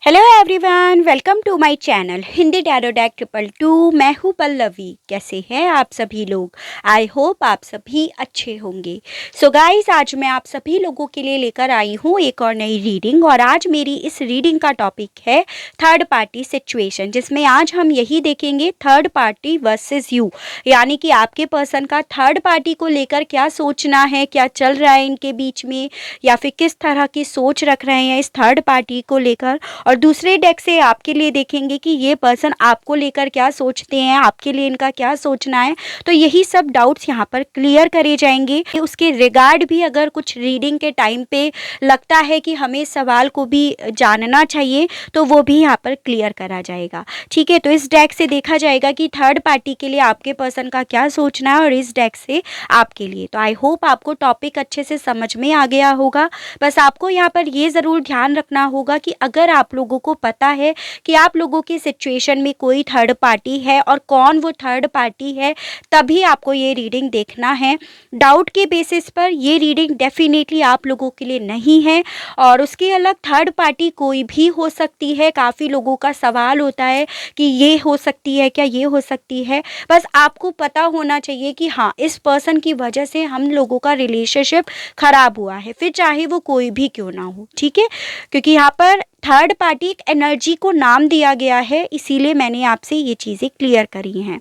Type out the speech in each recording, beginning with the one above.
Hello everyone, welcome to my channel Hindi tarot deck 222। मैं हूँ पल्लवी। कैसे हैं आप सभी लोग? आई होप आप सभी अच्छे होंगे। सो गाइस, आज मैं आप सभी लोगों के लिए लेकर आई हूँ एक और नई रीडिंग। और आज मेरी इस रीडिंग का टॉपिक है थर्ड पार्टी सिचुएशन, जिसमें आज हम यही देखेंगे थर्ड पार्टी वर्सेस यू, यानी कि आपके पर्सन का थर्ड पार्टी को लेकर क्या सोचना है, क्या चल रहा है इनके बीच में, या फिर किस तरह की सोच रख रहे हैं इस थर्ड पार्टी को लेकर। और दूसरे डेक से आपके लिए देखेंगे कि ये पर्सन आपको लेकर क्या सोचते हैं, आपके लिए इनका क्या सोचना है। तो यही सब डाउट्स यहाँ पर क्लियर करे जाएंगे। उसके रिगार्ड भी अगर कुछ रीडिंग के टाइम पे लगता है कि हमें सवाल को भी जानना चाहिए, तो वो भी यहाँ पर क्लियर करा जाएगा। ठीक है, तो इस डेक से देखा जाएगा कि थर्ड पार्टी के लिए आपके पर्सन का क्या सोचना है, और इस डेक से आपके लिए। तो आई होप आपको टॉपिक अच्छे से समझ में आ गया होगा। बस आपको यहाँ पर ये ज़रूर ध्यान रखना होगा कि अगर आप लोगों को पता है कि आप लोगों की सिचुएशन में कोई थर्ड पार्टी है और कौन वो थर्ड पार्टी है, तभी आपको ये रीडिंग देखना है। डाउट के बेसिस पर ये रीडिंग डेफिनेटली आप लोगों के लिए नहीं है। और उसके अलग थर्ड पार्टी कोई भी हो सकती है। काफ़ी लोगों का सवाल होता है कि ये हो सकती है क्या, ये हो सकती है। बस आपको पता होना चाहिए कि हाँ, इस पर्सन की वजह से हम लोगों का रिलेशनशिप खराब हुआ है, फिर चाहे वो कोई भी क्यों ना हो। ठीक है, क्योंकि यहाँ पर थर्ड पार्टी एक एनर्जी को नाम दिया गया है, इसीलिए मैंने आपसे ये चीज़ें क्लियर करी हैं।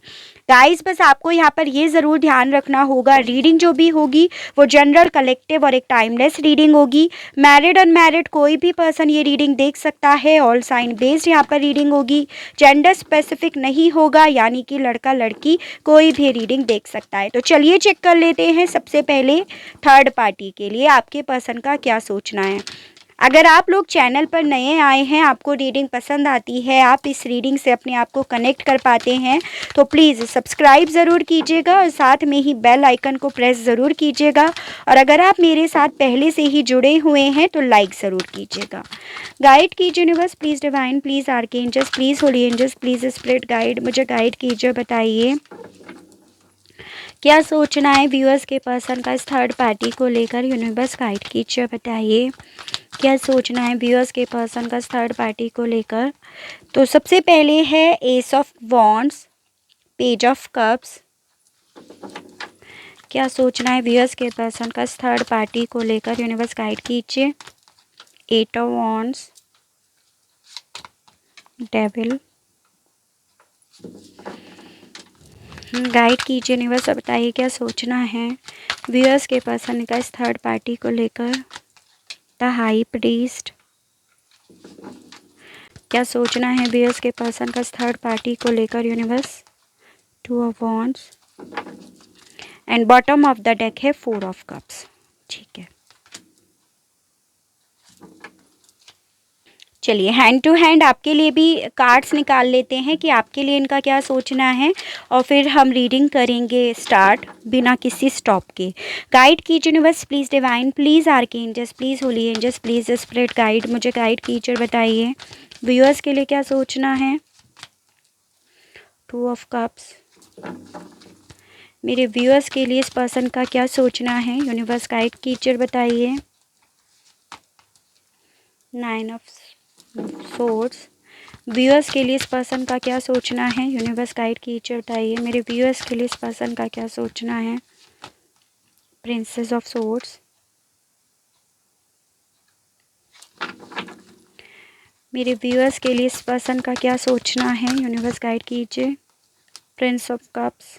गाइस, बस आपको यहाँ पर ये ज़रूर ध्यान रखना होगा, रीडिंग जो भी होगी वो जनरल, कलेक्टिव और एक टाइमलेस रीडिंग होगी। मैरिड अनमैरिड कोई भी पर्सन ये रीडिंग देख सकता है। ऑल साइन बेस्ड यहाँ पर रीडिंग होगी, जेंडर स्पेसिफिक नहीं होगा, यानी कि लड़का लड़की कोई भी रीडिंग देख सकता है। तो चलिए चेक कर लेते हैं सबसे पहले थर्ड पार्टी के लिए आपके पर्सन का क्या सोचना है। अगर आप लोग चैनल पर नए आए हैं, आपको रीडिंग पसंद आती है, आप इस रीडिंग से अपने आप को कनेक्ट कर पाते हैं, तो प्लीज़ सब्सक्राइब ज़रूर कीजिएगा और साथ में ही बेल आइकन को प्रेस ज़रूर कीजिएगा। और अगर आप मेरे साथ पहले से ही जुड़े हुए हैं तो लाइक ज़रूर कीजिएगा। गाइड कीजिए universe, please divine, please archangels, please holy angels, please spirit guide, मुझे गाइड कीजिए। बताइए क्या सोचना है व्यूअर्स के पर्सन का इस थर्ड पार्टी को लेकर। यूनिवर्स गाइड कीजिए, बताइए क्या सोचना है व्यूअर्स के पर्सन का थर्ड पार्टी को लेकर। तो सबसे पहले है S of wands, page of cups. क्या सोचना है व्यूअर्स के पर्सन का थर्ड पार्टी को लेकर। यूनिवर्स गाइड कीजिए। Eight of wands, devil, guide कीजिए यूनिवर्स, बताइए क्या सोचना है व्यूअर्स के पर्सन का इस थर्ड पार्टी को लेकर। द हाई प्रीस्ट, क्या सोचना है व्यूअर्स के पर्सन का थर्ड पार्टी को लेकर। Universe, two of wands, and bottom of the deck है फोर ऑफ कप्स। ठीक है, चलिए हैंड टू हैंड आपके लिए भी कार्ड्स निकाल लेते हैं कि आपके लिए इनका क्या सोचना है, और फिर हम रीडिंग करेंगे स्टार्ट बिना किसी स्टॉप के। गाइड कीजिए universe, please divine, please archangels, please holy angels, please spirit guide, मुझे गाइड कीजिए। बताइए व्यूअर्स के लिए क्या सोचना है। टू ऑफ कप्स, मेरे व्यूअर्स के लिए इस पर्सन का क्या सोचना है। यूनिवर्स गाइड कीजिए, बताइए। नाइन ऑफ सोर्ड्स, व्यूअर्स के लिए इस पर्सन का क्या सोचना है। यूनिवर्स गाइड कीजिए, बताइए मेरे व्यूअर्स के लिए इस पर्सन का क्या सोचना है। प्रिंसेस ऑफ सोर्ड्स, मेरे व्यूअर्स के लिए इस पर्सन का क्या सोचना है। यूनिवर्स गाइड कीजिए। प्रिंस ऑफ कप्स,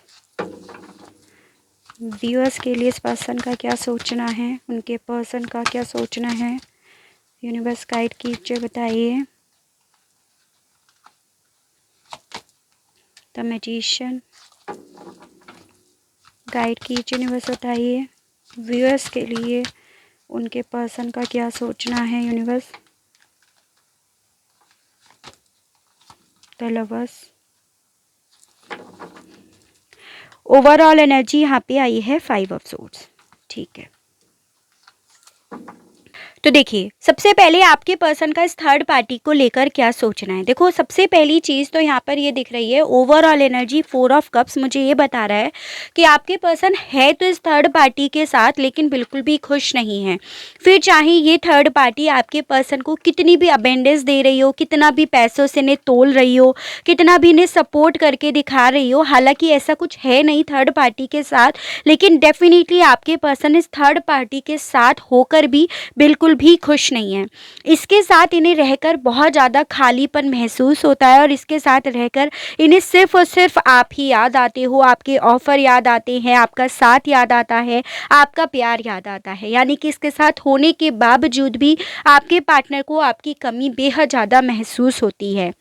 व्यूअर्स के लिए इस पर्सन का क्या सोचना है, उनके पर्सन का क्या सोचना है। यूनिवर्स गाइड कीजिए, बताइए। द मैजिशियन, गाइड कीजिए यूनिवर्स, बताइए व्यूअर्स के लिए उनके पर्सन का क्या सोचना है। Universe, the lovers, overall energy यहाँ पे आई है फाइव ऑफ सोर्ड्स। ठीक है, तो देखिए, सबसे पहले आपके पर्सन का इस थर्ड पार्टी को लेकर क्या सोचना है। देखो, सबसे पहली चीज़ तो यहाँ पर ये दिख रही है, ओवरऑल एनर्जी 4 ऑफ कप्स मुझे ये बता रहा है कि आपके पर्सन है तो इस थर्ड पार्टी के साथ, लेकिन बिल्कुल भी खुश नहीं है। फिर चाहे ये थर्ड पार्टी आपके पर्सन को कितनी भी अबेंडेंस दे रही हो, कितना भी पैसों से इन्हें तोल रही हो, कितना भी इन्हें सपोर्ट करके दिखा रही हो, हालांकि ऐसा कुछ है नहीं थर्ड पार्टी के साथ, लेकिन डेफिनेटली आपके पर्सन इस थर्ड पार्टी के साथ होकर भी बिल्कुल भी खुश नहीं है। इसके साथ इन्हें रहकर बहुत ज़्यादा खालीपन महसूस होता है, और इसके साथ रहकर इन्हें सिर्फ़ और सिर्फ आप ही याद आते हो, आपके ऑफ़र याद आते हैं, आपका साथ याद आता है, आपका प्यार याद आता है। यानी कि इसके साथ होने के बावजूद भी आपके पार्टनर को आपकी कमी बेहद ज़्यादा महसूस होती है।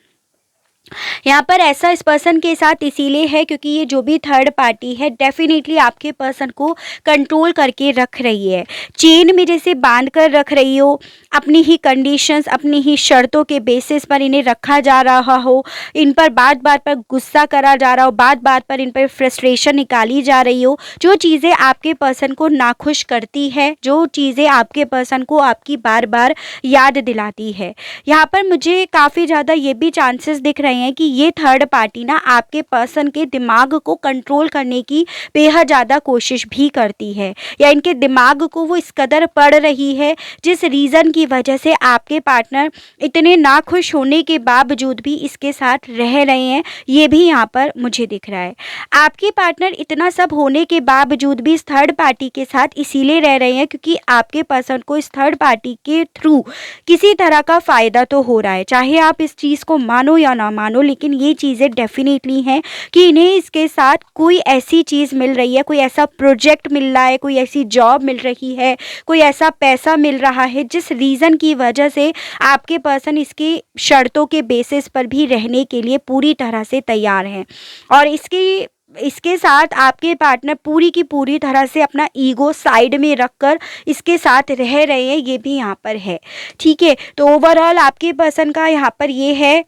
यहाँ पर ऐसा इस पर्सन के साथ इसीलिए है क्योंकि ये जो भी थर्ड पार्टी है डेफिनेटली आपके पर्सन को कंट्रोल करके रख रही है, चेन में जैसे बांध कर रख रही हो, अपनी ही कंडीशंस, अपनी ही शर्तों के बेसिस पर इन्हें रखा जा रहा हो, इन पर बात बात पर गुस्सा करा जा रहा हो, बात बात पर इन पर फ्रस्ट्रेशन निकाली जा रही हो, जो चीज़ें आपके पर्सन को नाखुश करती है, जो चीज़ें आपके पर्सन को आपकी बार बार याद दिलाती है। यहाँ पर मुझे काफ़ी ज़्यादा ये भी चांसेस दिख रहे हैं कि ये थर्ड पार्टी ना आपके पर्सन के दिमाग को कंट्रोल करने की बेहद ज़्यादा कोशिश भी करती है, या इनके दिमाग को वो इस कदर पढ़ रही है जिस रीज़न की वजह से आपके पार्टनर इतने नाखुश होने के बावजूद भी इसके साथ रह रहे हैं, ये भी यहाँ पर मुझे दिख रहा है। आपके पार्टनर इतना सब होने के बावजूद भी इस थर्ड पार्टी के साथ इसीलिए रह रहे हैं क्योंकि आपके पर्सन को इस थर्ड पार्टी के थ्रू किसी तरह का फ़ायदा तो हो रहा है, चाहे आप इस चीज़ को मानो या ना मानो, लेकिन ये चीज़ें डेफिनेटली हैं कि इन्हें इसके साथ कोई ऐसी चीज़ मिल रही है, कोई ऐसा प्रोजेक्ट मिल रहा है, कोई ऐसी जॉब मिल रही है, कोई ऐसा पैसा मिल रहा है जिस रीज़न की वजह से आपके पर्सन इसकी शर्तों के बेसिस पर भी रहने के लिए पूरी तरह से तैयार हैं, और इसके साथ आपके पार्टनर पूरी की पूरी तरह से अपना ईगो साइड में रखकर इसके साथ रह रहे हैं, ये भी यहाँ पर है। ठीक है, तो ओवरऑल आपके पर्सन का यहाँ पर ये है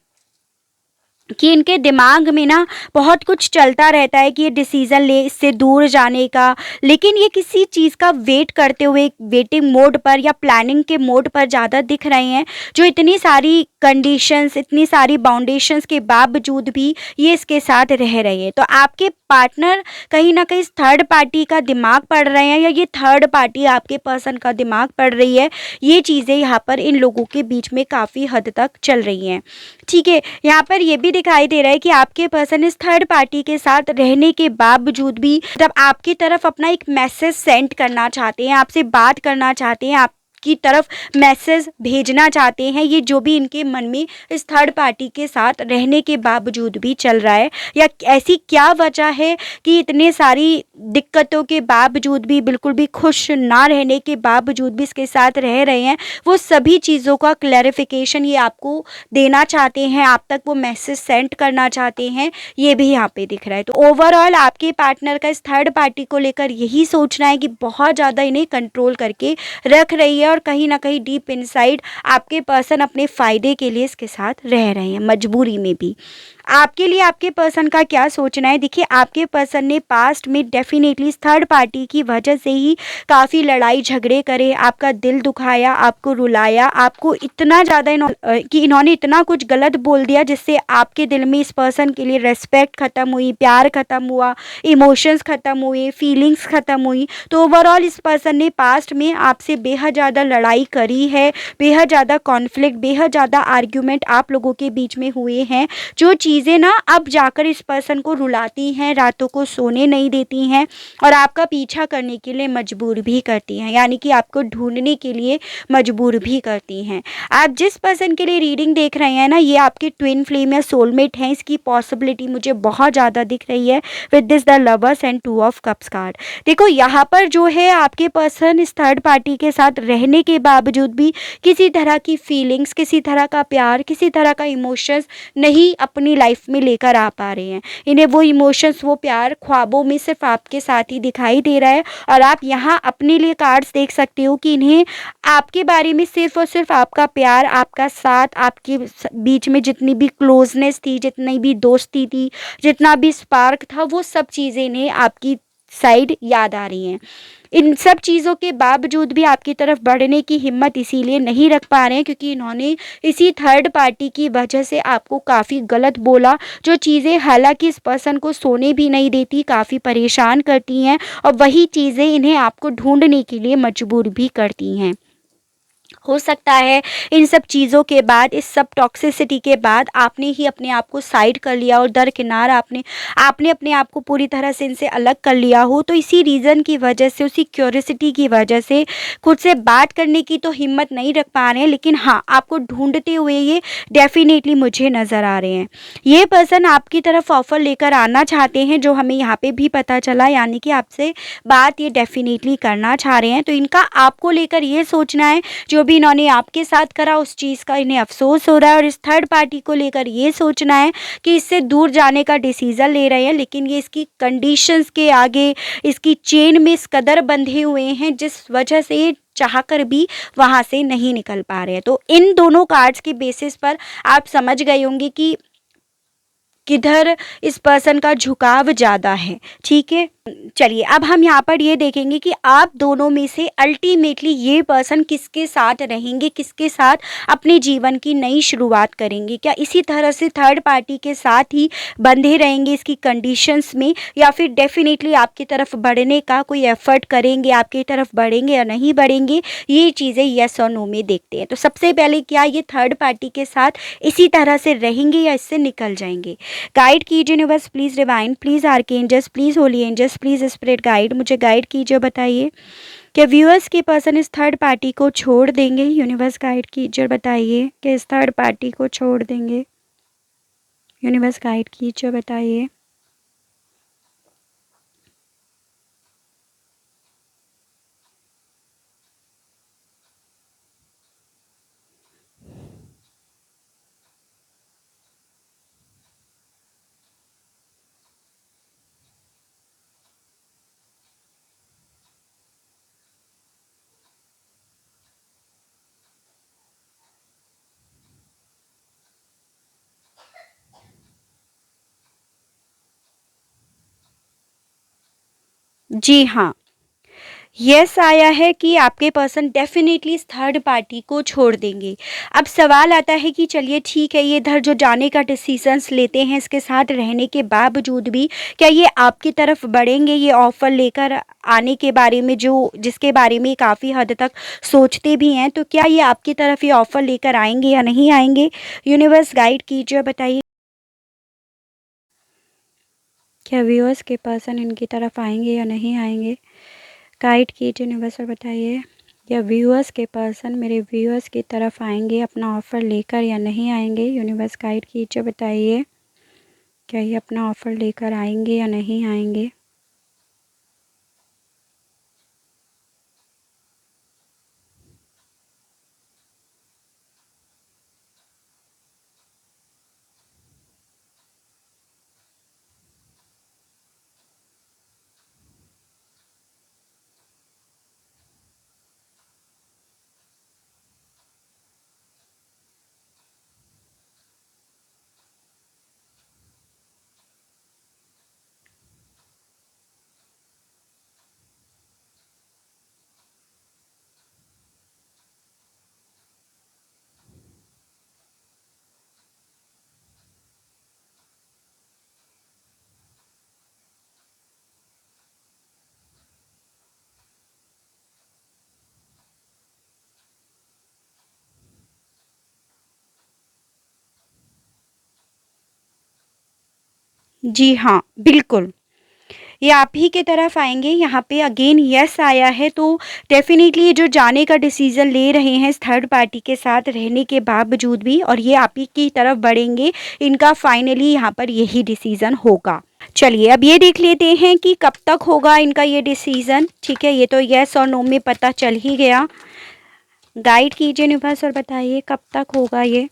कि इनके दिमाग में ना बहुत कुछ चलता रहता है कि ये डिसीज़न ले इससे दूर जाने का, लेकिन ये किसी चीज़ का वेट करते हुए वेटिंग मोड पर या प्लानिंग के मोड पर ज़्यादा दिख रहे हैं, जो इतनी सारी कंडीशंस, इतनी सारी बाउंडेशंस के बावजूद भी ये इसके साथ रह रहे हैं। तो आपके पार्टनर कहीं ना कहीं थर्ड पार्टी का दिमाग पढ़ रहे हैं, या ये थर्ड पार्टी आपके पर्सन का दिमाग पढ़ रही है, ये चीज़ें यहाँ पर इन लोगों के बीच में काफ़ी हद तक चल रही हैं। ठीक है, यहाँ पर ये भी दिखाई दे रहा है कि आपके पर्सन इस थर्ड पार्टी के साथ रहने के बावजूद भी जब आपकी तरफ अपना एक मैसेज सेंड करना चाहते हैं, आपसे बात करना चाहते हैं, आप की तरफ मैसेज भेजना चाहते हैं, ये जो भी इनके मन में इस थर्ड पार्टी के साथ रहने के बावजूद भी चल रहा है, या ऐसी क्या वजह है कि इतने सारी दिक्कतों के बावजूद भी, बिल्कुल भी खुश ना रहने के बावजूद भी इसके साथ रह रहे हैं, वो सभी चीज़ों का क्लैरिफिकेशन ये आपको देना चाहते हैं, आप तक वो मैसेज सेंड करना चाहते हैं, ये भी यहाँ पे दिख रहा है। तो ओवरऑल आपके पार्टनर का इस थर्ड पार्टी को लेकर यही सोचना है कि बहुत ज़्यादा इन्हें कंट्रोल करके रख रही है, और कहीं ना कहीं डीप इनसाइड आपके पर्सन अपने फ़ायदे के लिए इसके साथ रह रहे हैं, मजबूरी में भी। आपके लिए आपके पर्सन का क्या सोचना है? देखिए, आपके पर्सन ने पास्ट में डेफिनेटली थर्ड पार्टी की वजह से ही काफ़ी लड़ाई झगड़े करे, आपका दिल दुखाया, आपको रुलाया, आपको इतना ज़्यादा कि इन्होंने इतना कुछ गलत बोल दिया जिससे आपके दिल में इस पर्सन के लिए रेस्पेक्ट ख़त्म हुई, प्यार ख़त्म हुआ, इमोशंस ख़त्म हुए, फीलिंग्स ख़त्म हुई। तो ओवरऑल इस पर्सन ने पास्ट में आपसे बेहद ज़्यादा लड़ाई करी है, बेहद ज़्यादा कॉन्फ्लिक्ट, बेहद ज़्यादा आर्ग्यूमेंट आप लोगों के बीच में हुए हैं, जो चीज़ें ना अब जाकर इस पर्सन को रुलाती हैं, रातों को सोने नहीं देती हैं, और आपका पीछा करने के लिए मजबूर भी करती हैं, यानी कि आपको ढूंढने के लिए मजबूर भी करती हैं। आप जिस पर्सन के लिए रीडिंग देख रहे हैं ना, ये आपके ट्विन फ्लेम या सोलमेट हैं, इसकी पॉसिबिलिटी मुझे बहुत ज़्यादा दिख रही है with this the lovers and 2 of cups card. देखो, यहाँ पर जो है आपके पर्सन इस थर्ड पार्टी के साथ रहने के बावजूद भी किसी तरह की फीलिंग्स, किसी तरह का प्यार, किसी तरह का इमोशंस नहीं अपनी लाइफ में लेकर आ पा रहे हैं। इन्हें वो इमोशंस, वो प्यार ख्वाबों में सिर्फ आपके साथ ही दिखाई दे रहा है, और आप यहाँ अपने लिए कार्ड्स देख सकते हो कि इन्हें आपके बारे में सिर्फ और सिर्फ आपका प्यार, आपका साथ, आपके बीच में जितनी भी क्लोजनेस थी, जितनी भी दोस्ती थी, जितना भी स्पार्क था, वो सब चीज़ें इन्हें आपकी साइड याद आ रही हैं। इन सब चीज़ों के बावजूद भी आपकी तरफ बढ़ने की हिम्मत इसीलिए नहीं रख पा रहे हैं क्योंकि इन्होंने इसी थर्ड पार्टी की वजह से आपको काफ़ी गलत बोला, जो चीज़ें हालांकि इस पर्सन को सोने भी नहीं देती, काफ़ी परेशान करती हैं, और वही चीज़ें इन्हें आपको ढूंढने के लिए मजबूर भी करती हैं। हो सकता है इन सब चीज़ों के बाद, इस सब टॉक्सिसिटी के बाद आपने ही अपने आप को साइड कर लिया और दरकिनार आपने आपने अपने आप को पूरी तरह से इनसे अलग कर लिया हो। तो इसी रीज़न की वजह से, उसी क्यूरियोसिटी की वजह से खुद से बात करने की तो हिम्मत नहीं रख पा रहे हैं, लेकिन हाँ, आपको ढूंढते हुए ये डेफिनेटली मुझे नज़र आ रहे हैं। ये पर्सन आपकी तरफ ऑफ़र लेकर आना चाहते हैं, जो हमें यहाँ पे भी पता चला, यानी कि आपसे बात ये डेफिनेटली करना चाह रहे हैं। तो इनका आपको लेकर ये सोचना है, जो भी इन्होंने आपके साथ करा उस चीज़ का इन्हें अफ़सोस हो रहा है, और इस थर्ड पार्टी को लेकर ये सोचना है कि इससे दूर जाने का डिसीज़न ले रहे हैं, लेकिन ये इसकी कंडीशंस के आगे, इसकी चेन में इस कदर बंधे हुए हैं जिस वजह से ये चाहकर भी वहाँ से नहीं निकल पा रहे हैं। तो इन दोनों कार्ड्स के बेसिस पर आप समझ गए होंगे कि किधर इस पर्सन का झुकाव ज़्यादा है। ठीक है, चलिए अब हम यहाँ पर ये देखेंगे कि आप दोनों में से अल्टीमेटली ये पर्सन किसके साथ रहेंगे, किसके साथ अपने जीवन की नई शुरुआत करेंगे। क्या इसी तरह से थर्ड पार्टी के साथ ही बंधे रहेंगे इसकी कंडीशंस में, या फिर डेफिनेटली आपकी तरफ बढ़ने का कोई एफर्ट करेंगे, आपकी तरफ बढ़ेंगे या नहीं बढ़ेंगे। ये चीज़ें यस और नो में देखते हैं। तो सबसे पहले, क्या ये थर्ड पार्टी के साथ इसी तरह से रहेंगे या इससे निकल जाएंगे। गाइड कीजिए universe, please divine, please archangels, please holy angels, please spirit guide, मुझे गाइड कीजिए। बताइए कि व्यूअर्स के पर्सन इस थर्ड पार्टी को छोड़ देंगे। यूनिवर्स गाइड कीजिए, बताइए कि इस थर्ड पार्टी को छोड़ देंगे। यूनिवर्स गाइड कीजिए, बताइए। जी हाँ, यस आया है कि आपके पर्सन डेफिनेटली इस थर्ड पार्टी को छोड़ देंगे। अब सवाल आता है कि चलिए ठीक है, ये इधर जो जाने का डिसीजंस लेते हैं, इसके साथ रहने के बावजूद भी क्या ये आपकी तरफ बढ़ेंगे, ये ऑफ़र लेकर आने के बारे में, जो जिसके बारे में काफ़ी हद तक सोचते भी हैं, तो क्या ये आपकी तरफ ये ऑफ़र लेकर आएंगे या नहीं आएंगे। यूनिवर्स गाइड कीजिए, बताइए। क्या व्यूअर्स के पर्सन इनकी तरफ आएंगे या नहीं आएंगे। गाइड कीजिए यूनिवर्स और बताइए, या व्यूअर्स के पर्सन मेरे व्यूअर्स की तरफ आएंगे अपना ऑफ़र लेकर या नहीं आएंगे। यूनिवर्स गाइड कीजिए, बताइए क्या ये अपना ऑफ़र लेकर आएंगे या नहीं आएंगे। जी हाँ, बिल्कुल, ये आप ही की तरफ आएंगे। यहाँ पे अगेन यस आया है, तो डेफिनेटली ये जो जाने का डिसीज़न ले रहे हैं इस थर्ड पार्टी के साथ रहने के बावजूद भी, और ये आप ही की तरफ बढ़ेंगे, इनका फाइनली यहाँ पर यही डिसीज़न होगा। चलिए अब ये देख लेते हैं कि कब तक होगा इनका ये डिसीज़न। ठीक है, ये तो यस और नो में पता चल ही गया। गाइड कीजिए यूनिवर्स और बताइए कब तक होगा ये।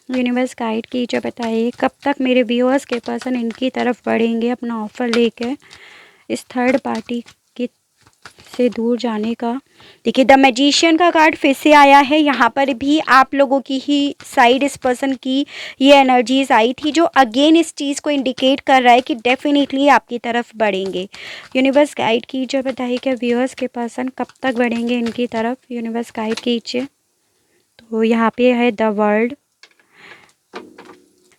यूनिवर्स गाइड कीजिए, बताइए कब तक मेरे व्यूअर्स के पर्सन इनकी तरफ बढ़ेंगे अपना ऑफ़र लेकर इस थर्ड पार्टी की से दूर जाने का। देखिए द मैजिशियन का कार्ड फिर से आया है। यहाँ पर भी आप लोगों की ही साइड इस पर्सन की ये एनर्जीज आई थी जो अगेन इस चीज़ को इंडिकेट कर रहा है कि डेफिनेटली आपकी तरफ बढ़ेंगे। यूनिवर्स गाइड कीजिए, बताइए क्या व्यूअर्स के पर्सन कब तक बढ़ेंगे इनकी तरफ, यूनिवर्स गाइड कीजिए। तो यहाँ पे है द वर्ल्ड,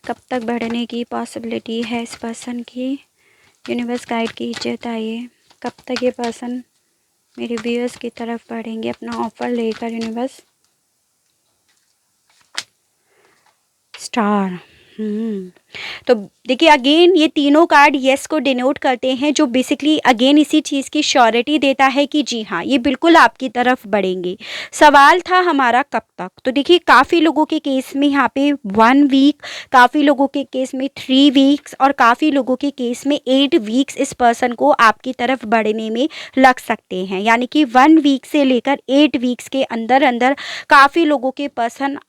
कब तक बढ़ने की पॉसिबिलिटी है इस पर्सन की, यूनिवर्स गाइड कीजिए, बताइए कब तक ये पर्सन मेरे व्यूअर्स की तरफ बढ़ेंगे अपना ऑफर लेकर। Universe star. तो देखिए अगेन ये तीनों कार्ड यस को डिनोट करते हैं, जो बेसिकली अगेन इसी चीज़ की श्योरिटी देता है कि जी हाँ ये बिल्कुल आपकी तरफ बढ़ेंगे। सवाल था हमारा कब तक, तो देखिए काफ़ी लोगों के केस में यहाँ पे 1 वीक, काफ़ी लोगों के केस में 3 वीक्स और काफ़ी लोगों के केस में 8 वीक्स इस पर्सन को आपकी तरफ बढ़ने में लग सकते हैं। यानी कि 1 वीक से लेकर 8 वीक्स के अंदर अंदर काफ़ी लोगों के पर्सन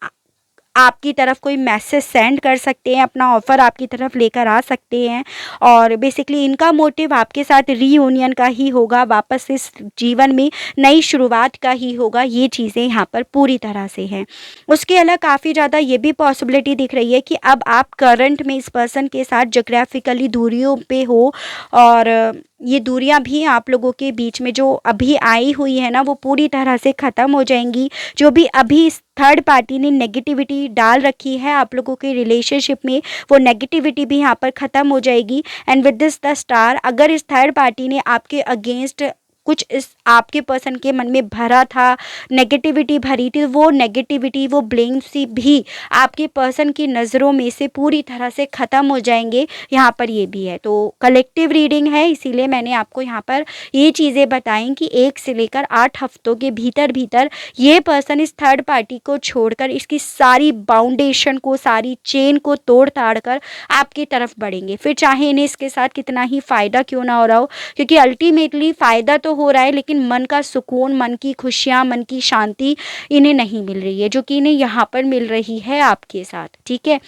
आपकी तरफ कोई मैसेज सेंड कर सकते हैं, अपना ऑफ़र आपकी तरफ लेकर आ सकते हैं। और बेसिकली इनका मोटिव आपके साथ रीयूनियन का ही होगा, वापस इस जीवन में नई शुरुआत का ही होगा। ये चीज़ें यहाँ पर पूरी तरह से हैं। उसके अलावा काफ़ी ज़्यादा ये भी पॉसिबिलिटी दिख रही है कि अब आप करंट में इस पर्सन के साथ जोग्राफिकली दूरियों पे हो, और ये दूरियां भी आप लोगों के बीच में जो अभी आई हुई है ना वो पूरी तरह से ख़त्म हो जाएंगी। जो भी अभी इस थर्ड पार्टी ने नेगेटिविटी डाल रखी है आप लोगों के रिलेशनशिप में, वो नेगेटिविटी भी यहाँ पर ख़त्म हो जाएगी। And with this the star, अगर इस थर्ड पार्टी ने आपके अगेंस्ट कुछ इस आपके पर्सन के मन में भरा था, नेगेटिविटी भरी थी, वो नेगेटिविटी वो ब्लेम सी भी आपके पर्सन की नज़रों में से पूरी तरह से ख़त्म हो जाएंगे। यहाँ पर ये भी है। तो कलेक्टिव रीडिंग है, इसीलिए मैंने आपको यहाँ पर ये चीज़ें बताई कि 1 से लेकर 8 हफ्तों के भीतर भीतर ये पर्सन इस थर्ड पार्टी को छोड़कर इसकी सारी बाउंडेशन को, सारी चेन को तोड़ ताड़ कर आपकी तरफ बढ़ेंगे। फिर चाहे इन्हें इसके साथ कितना ही फ़ायदा क्यों ना हो रहा हो, क्योंकि अल्टीमेटली फ़ायदा तो हो रहा है लेकिन मन का सुकून, मन की खुशियाँ, मन की शांति इन्हें नहीं मिल रही है, जो कि इन्हें यहाँ पर मिल रही है आपके साथ। ठीक है,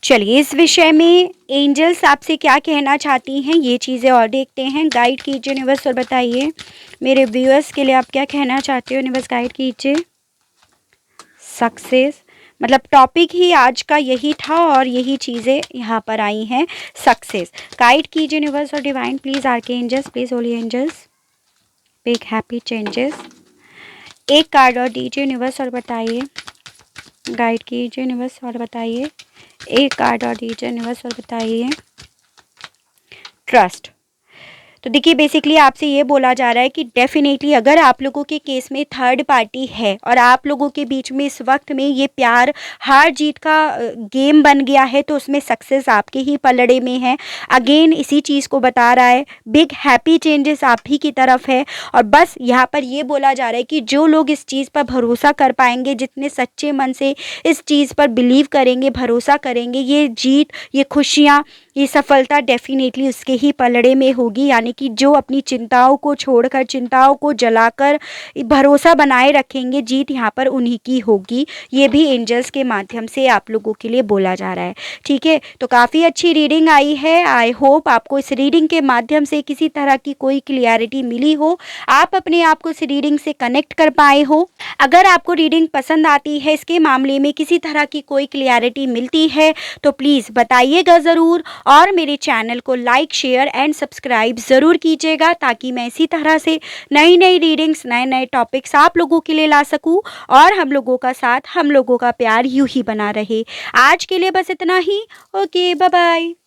चलिए इस विषय में एंजल्स आपसे क्या कहना चाहती हैं ये चीज़ें और देखते हैं। गाइड कीजिए यूनिवर्स और बताइए मेरे व्यूअर्स के लिए आप क्या कहना चाहते हो। यूनिवर्स गाइड कीजिए। सक्सेस, मतलब टॉपिक ही आज का यही था और यही चीज़ें यहाँ पर आई हैं, सक्सेस। गाइड कीजिए यूनिवर्स और divine please, archangels please, holy angels, big happy changes. एक कार्ड और दीजिए यूनिवर्स और बताइए। गाइड कीजिए यूनिवर्स और बताइए। एक कार्ड और दीजिए यूनिवर्स और बताइए। ट्रस्ट। तो देखिए बेसिकली आपसे ये बोला जा रहा है कि डेफिनेटली अगर आप लोगों के केस में थर्ड पार्टी है और आप लोगों के बीच में इस वक्त में ये प्यार हार जीत का गेम बन गया है, तो उसमें सक्सेस आपके ही पलड़े में है। अगेन इसी चीज़ को बता रहा है, बिग हैप्पी चेंजेस आप ही की तरफ है। और बस यहाँ पर ये बोला जा रहा है कि जो लोग इस चीज़ पर भरोसा कर पाएंगे, जितने सच्चे मन से इस चीज़ पर बिलीव करेंगे, भरोसा करेंगे, ये जीत, ये खुशियाँ, ये सफलता डेफिनेटली उसके ही पलड़े में होगी। यानी कि जो अपनी चिंताओं को छोड़कर, चिंताओं को जलाकर भरोसा बनाए रखेंगे, जीत यहाँ पर उन्हीं की होगी। ये भी एंजल्स के माध्यम से आप लोगों के लिए बोला जा रहा है। ठीक है, तो काफ़ी अच्छी रीडिंग आई है। आई होप आपको इस रीडिंग के माध्यम से किसी तरह की कोई क्लियरिटी मिली हो, आप अपने आप को इस रीडिंग से कनेक्ट कर पाए हो। अगर आपको रीडिंग पसंद आती है, इसके मामले में किसी तरह की कोई क्लियरिटी मिलती है, तो प्लीज़ बताइएगा ज़रूर। और मेरे चैनल को लाइक, शेयर एंड सब्सक्राइब ज़रूर कीजिएगा, ताकि मैं इसी तरह से नई नई रीडिंग्स, नए नए टॉपिक्स आप लोगों के लिए ला सकूं और हम लोगों का साथ, हम लोगों का प्यार यूं ही बना रहे। आज के लिए बस इतना ही। Okay, bye bye.